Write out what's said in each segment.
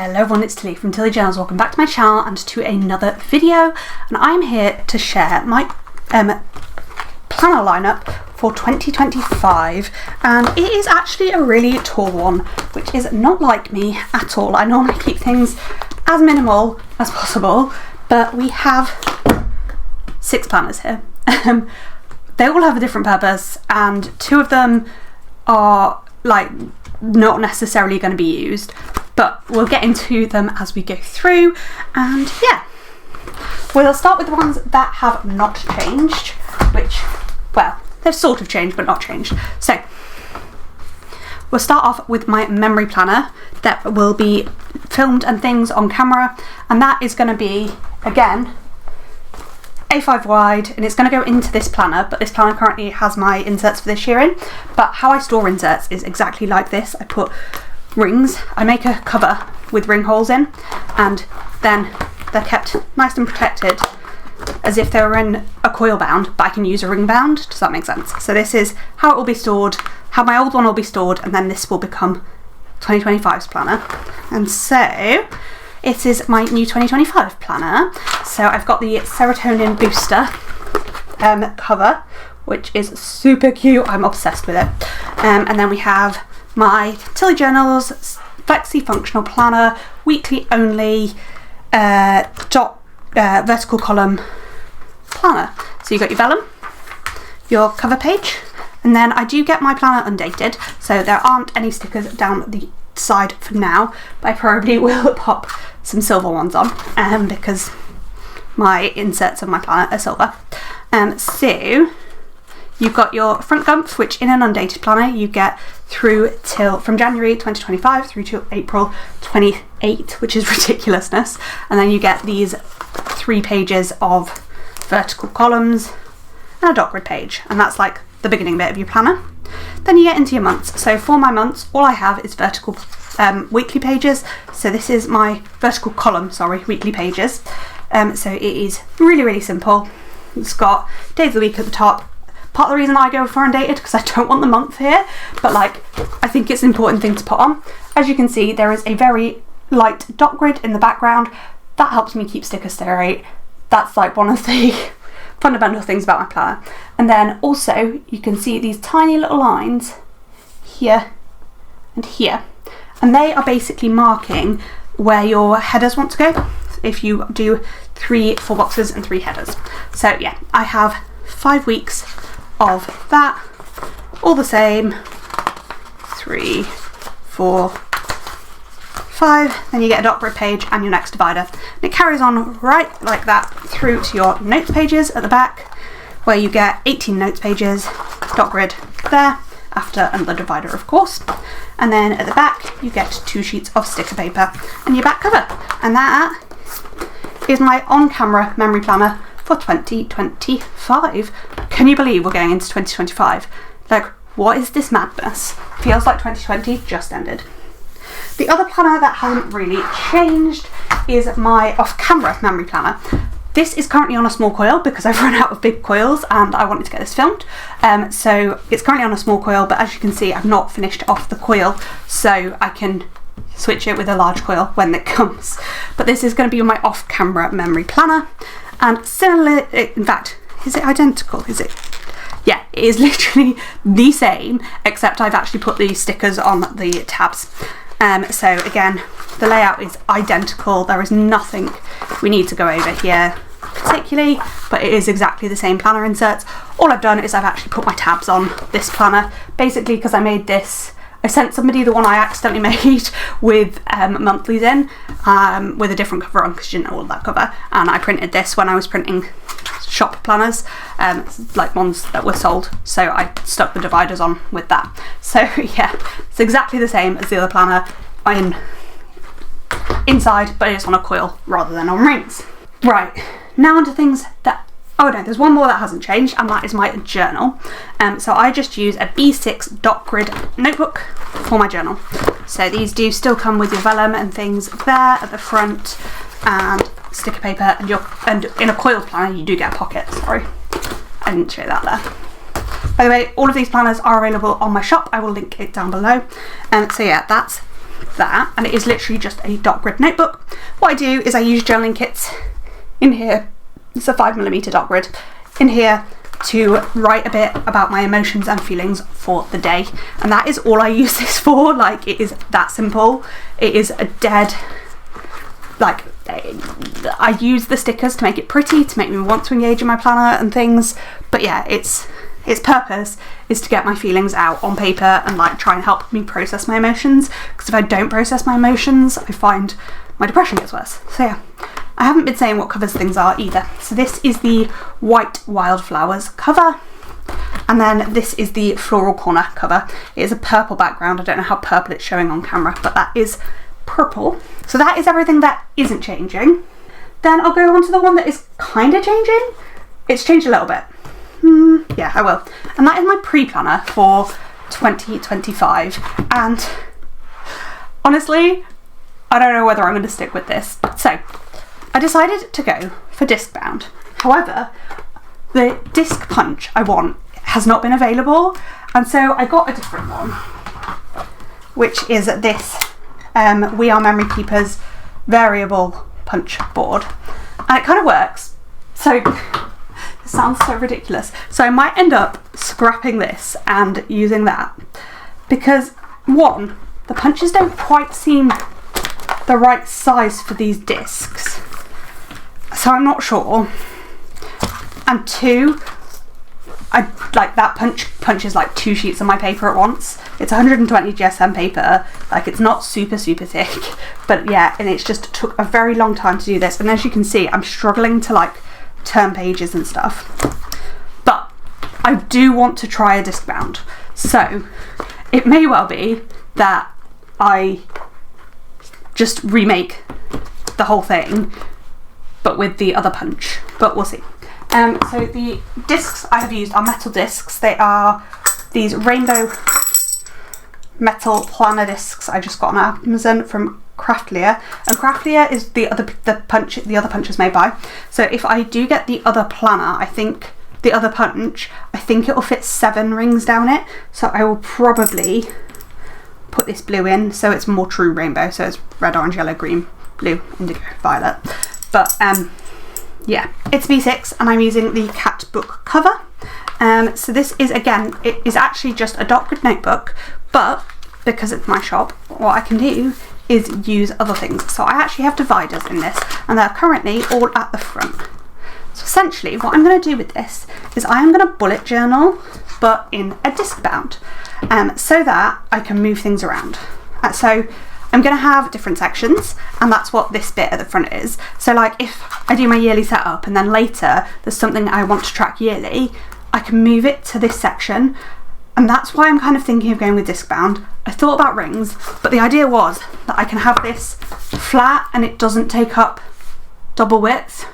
Hello everyone, it's Tilly from Tilly Journals. Welcome back to my channel and to another video. And I'm here to share my planner lineup for 2025, and it is actually a really tall one, which is not like me at all. I normally keep things as minimal as possible, but we have 6 planners here. They all have a different purpose, and 2 of them are like not necessarily going to be used, but we'll get into them as we go through. And yeah, we'll start with the ones that have not changed, which, well, they've sort of changed but not changed. So we'll start off with my memory planner that will be filmed and things on camera, and that is going to be, again, A5 wide, and it's going to go into this planner, but this planner currently has my inserts for this year in. But how I store inserts is exactly like this. I put rings, I make a cover with ring holes in, and then they're kept nice and protected as if they were in a coil bound, but I can use a ring bound. Does that make sense? So this is how it will be stored, how my old one will be stored, and then this will become 2025's planner. And so it is my new 2025 planner. So I've got the serotonin booster cover, which is super cute. I'm obsessed with it. And then we have my Tilly Journals Flexi Functional Planner, weekly only vertical column planner. So you got your vellum, your cover page, and then I do get my planner undated, so there aren't any stickers down the side for now, but I probably will pop some silver ones on because my inserts of my planner are silver. So you've got your front gumps, which in an undated planner you get through till from January 2025 through to April 28, which is ridiculousness. And then you get these 3 pages of vertical columns and a dot grid page, and that's like the beginning bit of your planner. Then you get into your months. So for my months, all I have is vertical weekly pages. So this is my vertical column, weekly pages. So it is really simple. It's got days of the week at the top. Part of the reason I go for undated because I don't want the month here, but like I think it's an important thing to put on. As you can see, there is a very light dot grid in the background. That helps me keep stickers straight. That's like one of the fundamental things about my planner. And then also you can see these tiny little lines here and here, and they are basically marking where your headers want to go if you do 3 full boxes and 3 headers. So yeah, I have 5 weeks of that, all the same, 3, 4, 5, then you get a dot grid page and your next divider. And it carries on right like that through to your notes pages at the back, where you get 18 notes pages, dot grid there, after another divider of course. And then at the back you get 2 sheets of sticker paper and your back cover. And that is my on-camera memory planner for 2025. Can you believe we're going into 2025? Like, what is this madness? Feels like 2020 just ended. The other planner that hasn't really changed is my off-camera memory planner. This is currently on a small coil because I've run out of big coils and I wanted to get this filmed. So it's currently on a small coil, but as you can see, I've not finished off the coil, so I can switch it with a large coil when it comes. But this is going to be my off-camera memory planner. And similar, in fact, is it identical? Is it? Yeah, it is literally the same, except I've actually put these stickers on the tabs. So again, the layout is identical. There is nothing we need to go over here particularly, but it is exactly the same planner inserts. All I've done is I've actually put my tabs on this planner, basically because I made this. I sent somebody the one I accidentally made with monthlies in, with a different cover on because she didn't know all that cover, and I printed this when I was printing shop planners, like ones that were sold, so I stuck the dividers on with that. So yeah, it's exactly the same as the other planner inside, but it's on a coil rather than on rings. Right, now onto things that, oh no, there's one more that hasn't changed, and that is my journal. So I just use a B6 dot grid notebook for my journal. So these do still come with your vellum and things there at the front, and sticker paper, and in a coiled planner you do get a pocket. Sorry, I didn't show that there. By the way, all of these planners are available on my shop. I will link it down below. So yeah, that's that, and it is literally just a dot grid notebook. What I do is I use journaling kits in here. It's a 5mm dot grid in here to write a bit about my emotions and feelings for the day, and that is all I use this for. Like, it is that simple. It is a dead, like, I use the stickers to make it pretty, to make me want to engage in my planner and things, but yeah, its purpose is to get my feelings out on paper and like try and help me process my emotions, because if I don't process my emotions, I find my depression gets worse. So yeah, I haven't been saying what covers things are either. So this is the White Wildflowers cover, and then this is the Floral Corner cover. It is a purple background. I don't know how purple it's showing on camera, but that is purple. So that is everything that isn't changing. Then I'll go on to the one that is kind of changing. It's changed a little bit. Yeah, I will. And that is my pre-planner for 2025. And honestly, I don't know whether I'm going to stick with this. So I decided to go for disc bound. However, the disc punch I want has not been available, and so I got a different one, which is this We Are Memory Keepers variable punch board, and it kind of works. So it sounds so ridiculous. So I might end up scrapping this and using that, because one, the punches don't quite seem the right size for these discs, so I'm not sure. And two, I like that punches like 2 sheets of my paper at once. It's 120 GSM paper, like it's not super thick, but yeah, and it's just took a very long time to do this, and as you can see, I'm struggling to like turn pages and stuff. But I do want to try a disc bound, so it may well be that I just remake the whole thing but with the other punch, but we'll see. So the discs I have used are metal discs. They are these rainbow metal planner discs I just got on Amazon from Craftlier, and Craftlier is the other punch is made by. So if I do get the other planner, I think the other punch, I think it will fit 7 rings down it. So I will probably put this blue in, so it's more true rainbow. So it's red, orange, yellow, green, blue, indigo, violet. But yeah, it's B6 and I'm using the cat book cover. So this is, again, it is actually just a dot grid notebook, but because it's my shop, what I can do is use other things. So I actually have dividers in this, and they're currently all at the front. So essentially what I'm going to do with this is I am going to bullet journal, but in a disc bound, so that I can move things around. So I'm going to have different sections, and that's what this bit at the front is. So like if I do my yearly setup and then later there's something I want to track yearly, I can move it to this section, and that's why I'm kind of thinking of going with disc bound. I thought about rings, but the idea was that I can have this flat and it doesn't take up double width.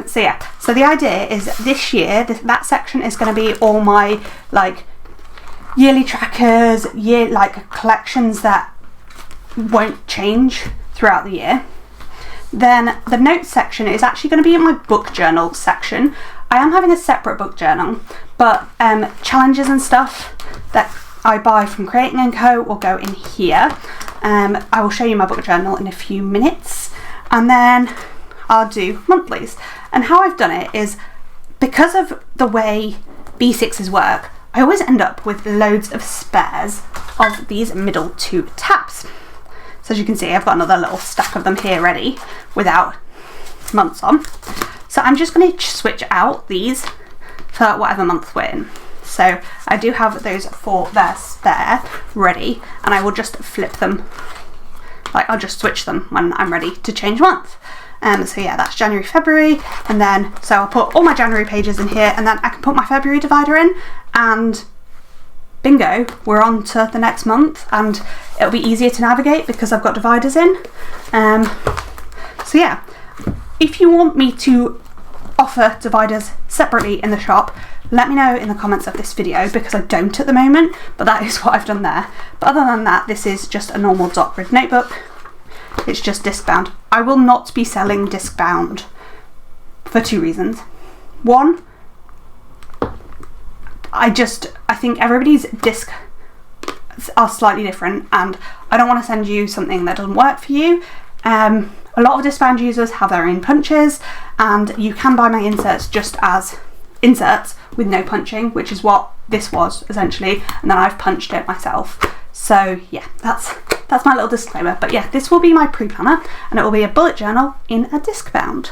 So yeah, so the idea is this year, that section is going to be all my like yearly trackers, like collections that won't change throughout the year. Then the notes section is actually going to be in my book journal section. I am having a separate book journal, but challenges and stuff that I buy from Creating & Co will go in here. I will show you my book journal in a few minutes, and then I'll do monthlies. And how I've done it is, because of the way B6s work, I always end up with loads of spares of these middle 2 tabs. So as you can see, I've got another little stack of them here ready without months on. So I'm just going to switch out these for whatever month we're in. So I do have those 4 there spare ready, and I will just flip them, like I'll just switch them when I'm ready to change month. So yeah, that's January, February, and then so I'll put all my January pages in here, and then I can put my February divider in, and bingo, we're on to the next month, and it'll be easier to navigate because I've got dividers in. So yeah, if you want me to offer dividers separately in the shop, let me know in the comments of this video, because I don't at the moment, but that is what I've done there. But other than that, this is just a normal dot grid notebook. It's just disc bound. I will not be selling disc bound for 2 reasons. One, I think everybody's disc are slightly different, and I don't want to send you something that doesn't work for you. A lot of discbound users have their own punches, and you can buy my inserts just as inserts with no punching, which is what this was essentially, and then I've punched it myself. So yeah, that's my little disclaimer. But yeah, this will be my pre-planner, and it will be a bullet journal in a discbound,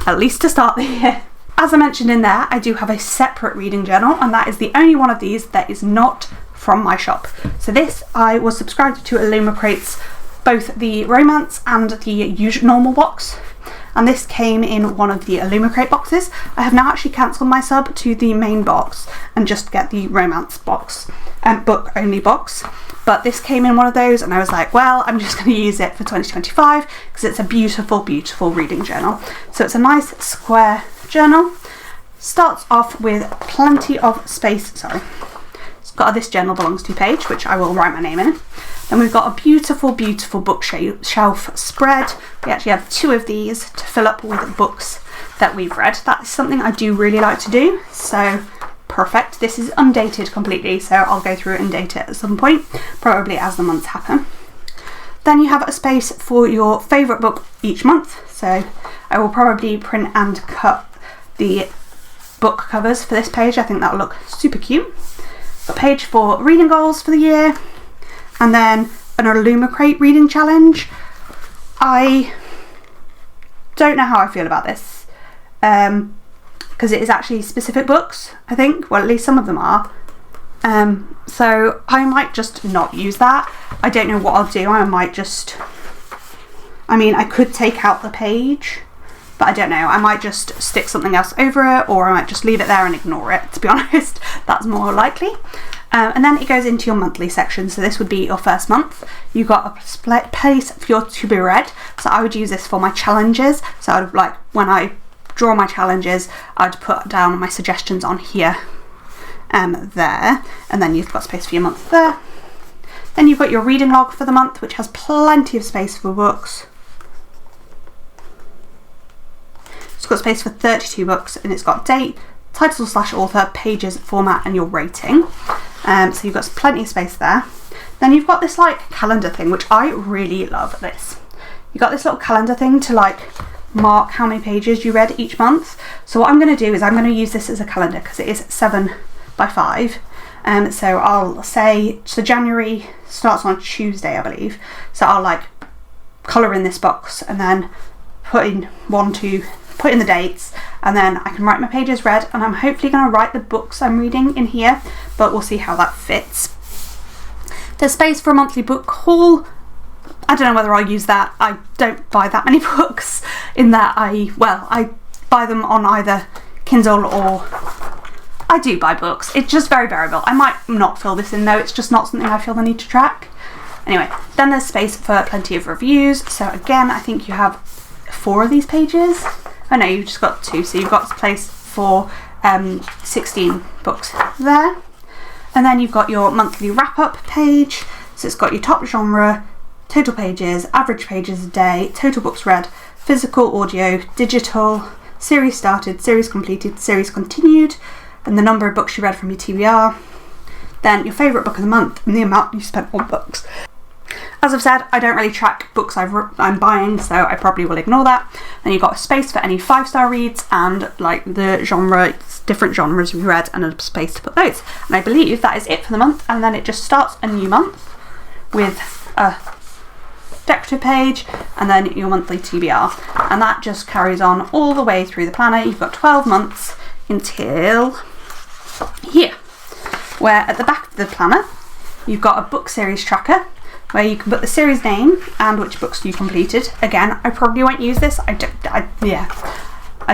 at least to start the year. As I mentioned in there, I do have a separate reading journal, and that is the only one of these that is not from my shop. So this, I was subscribed to Illumicrate's both the romance and the normal box, and this came in one of the Illumicrate boxes. I have now actually cancelled my sub to the main box and just get the romance box and book only box, but this came in one of those, and I was like, well, I'm just going to use it for 2025 because it's a beautiful, beautiful reading journal. So it's a nice square journal. Starts off with plenty of space. Sorry, it's got a "This Journal Belongs To" page, which I will write my name in. Then we've got a beautiful, beautiful bookshelf spread. We actually have 2 of these to fill up with books that we've read. That is something I do really like to do, so perfect. This is undated completely, so I'll go through it and date it at some point, probably as the months happen. Then you have a space for your favourite book each month, so I will probably print and cut the book covers for this page. I think that'll look super cute. A page for reading goals for the year, and then an Illumicrate reading challenge. I don't know how I feel about this, because it is actually specific books, I think. Well, at least some of them are. So I might just not use that. I don't know what I'll do. I could take out the page, but I don't know. I might just stick something else over it, or I might just leave it there and ignore it, to be honest. That's more likely. And then it goes into your monthly section. So this would be your first month. You've got a split place for your to be read. So I would use this for my challenges. So I would, like, when I draw my challenges, I'd put down my suggestions on here, there. And then you've got space for your month there. Then you've got your reading log for the month, which has plenty of space for books. It's got space for 32 books, and it's got date, title/author, pages, format, and your rating. So you've got plenty of space there. Then you've got this like calendar thing, which I really love this. You've got this little calendar thing to like mark how many pages you read each month. So what I'm going to do is I'm going to use this as a calendar because it is 7 by 5. So I'll say, so January starts on Tuesday, I believe. So I'll like colour in this box and then put in the dates, and then I can write my pages read, and I'm hopefully going to write the books I'm reading in here, but we'll see how that fits. There's space for a monthly book haul. I don't know whether I'll use that. I don't buy that many books, in that I buy them on either Kindle or I do buy books. It's just very variable. I might not fill this in though, it's just not something I feel the need to track. Anyway, then there's space for plenty of reviews. So again, I think you have 4 of these pages. Oh no, you've just got 2, so you've got place for 16 books there. And then you've got your monthly wrap-up page. So it's got your top genre, total pages, average pages a day, total books read, physical, audio, digital, series started, series completed, series continued, and the number of books you read from your TBR. Then your favourite book of the month and the amount you spent on books. As I've said, I don't really track books I'm buying, so I probably will ignore that. Then you've got a space for any 5-star reads and like the genre, different genres we read, and a space to put those. And I believe that is it for the month, and then it just starts a new month with a decorative page and then your monthly TBR. And that just carries on all the way through the planner. You've got 12 months until here, where at the back of the planner you've got a book series tracker, where you can put the series name and which books you completed. Again, I probably won't use this. I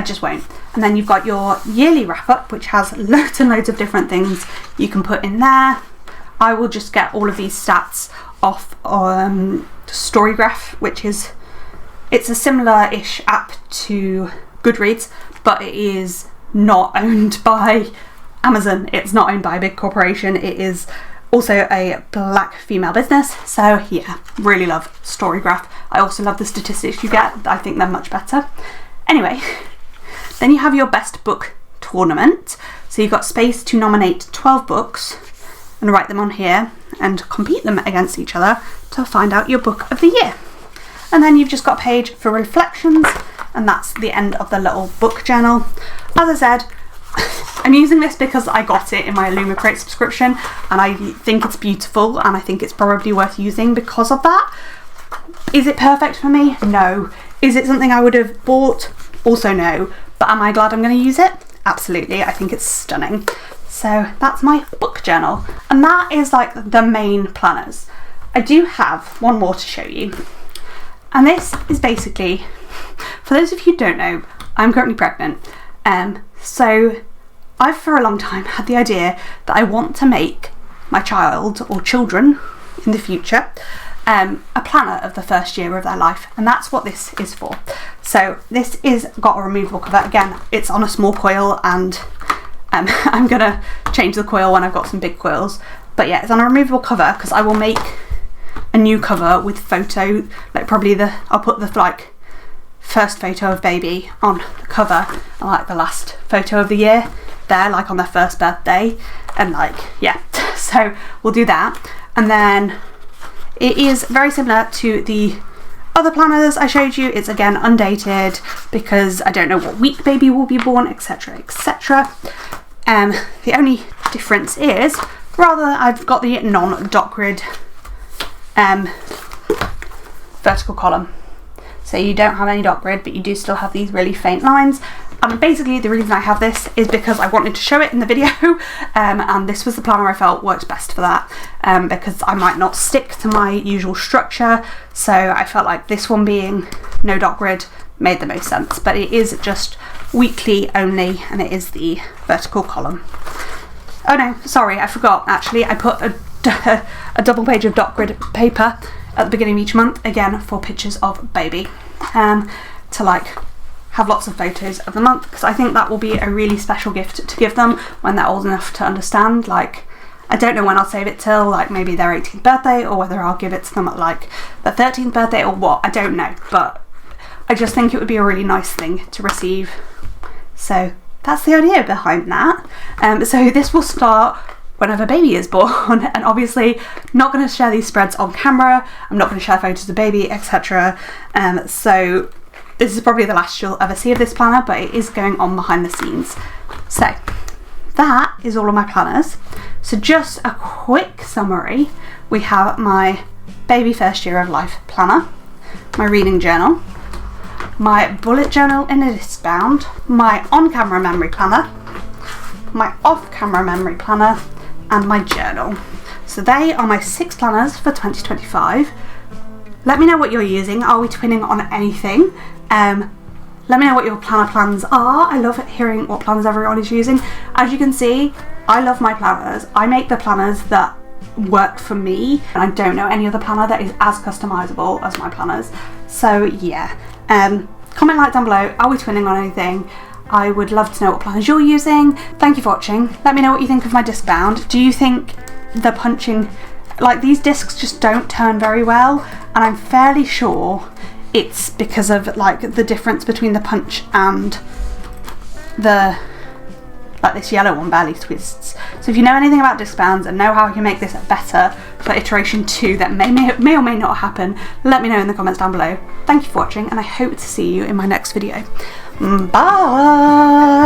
just won't. And then you've got your yearly wrap up, which has loads and loads of different things you can put in there. I will just get all of these stats off Storygraph, which it's a similar-ish app to Goodreads, but it is not owned by Amazon. It's not owned by a big corporation. It is also a black female business. So yeah, really love Storygraph. I also love the statistics you get. I think they're much better. Anyway, then you have your best book tournament. So you've got space to nominate 12 books and write them on here. and compete them against each other to find out your book of the year. And then you've just got a page for reflections, and that's the end of the little book journal. As I said, I'm using this because I got it in my Illumicrate subscription, and I think it's beautiful, and I think it's probably worth using because of that. Is it perfect for me? No. Is it something I would have bought? Also no. But am I glad I'm going to use it? Absolutely. I think it's stunning. So that's my book journal, and that is like the main planners. I do have one more to show you, and this is basically, for those of you who don't know, I'm currently pregnant. So I've for a long time had the idea that I want to make my child or children in the future a planner of the first year of their life, and that's what this is for. So this is got a removable cover. Again, it's on a small coil, and I'm gonna change the coil when I've got some big coils, but yeah, it's on a removable cover because I will make a new cover with photo, like probably I'll put the like first photo of baby on the cover and like the last photo of the year there, like on their first birthday, and like, yeah, so we'll do that. And then it is very similar to the other planners I showed you. It's again undated because I don't know what week baby will be born, etc, etc. The only difference is, rather, I've got the non-dot grid vertical column. So you don't have any dot grid, but you do still have these really faint lines. And basically the reason I have this is because I wanted to show it in the video, and this was the planner I felt works best for that, because I might not stick to my usual structure, so I felt like this one being no dot grid made the most sense. But it is just weekly only, and it is the vertical column. Oh no, sorry, I forgot actually, I put a double page of dot grid paper at the beginning of each month, again for pictures of baby, to like have lots of photos of the month, because I think that will be a really special gift to give them when they're old enough to understand. Like, I don't know when I'll save it till, like maybe their 18th birthday, or whether I'll give it to them at like their 13th birthday or what, I don't know, but I just think it would be a really nice thing to receive. So that's the idea behind that. So this will start whenever baby is born, and obviously not going to share these spreads on camera, I'm not going to share photos of baby, etc. So this is probably the last you'll ever see of this planner, but it is going on behind the scenes. So that is all of my planners. So just a quick summary: we have my baby first year of life planner, my reading journal, my bullet journal in a disc bound, my on-camera memory planner, my off-camera memory planner, and my journal. So they are my 6 planners for 2025. Let me know what you're using. Are we twinning on anything? Let me know what your planner plans are. I love hearing what planners everyone is using. As you can see, I love my planners. I make the planners that work for me, and I don't know any other planner that is as customizable as my planners. So yeah, comment like down below, are we twinning on anything? I would love to know what planners you're using. Thank you for watching. Let me know what you think of my disc bound. Do you think the punching, like these discs just don't turn very well? And I'm fairly sure it's because of like the difference between the punch and the, like this yellow one barely twists. So if you know anything about disc bounds and know how I can make this better for iteration 2 that may or may not happen, let me know in the comments down below. Thank you for watching, and I hope to see you in my next video. Bye!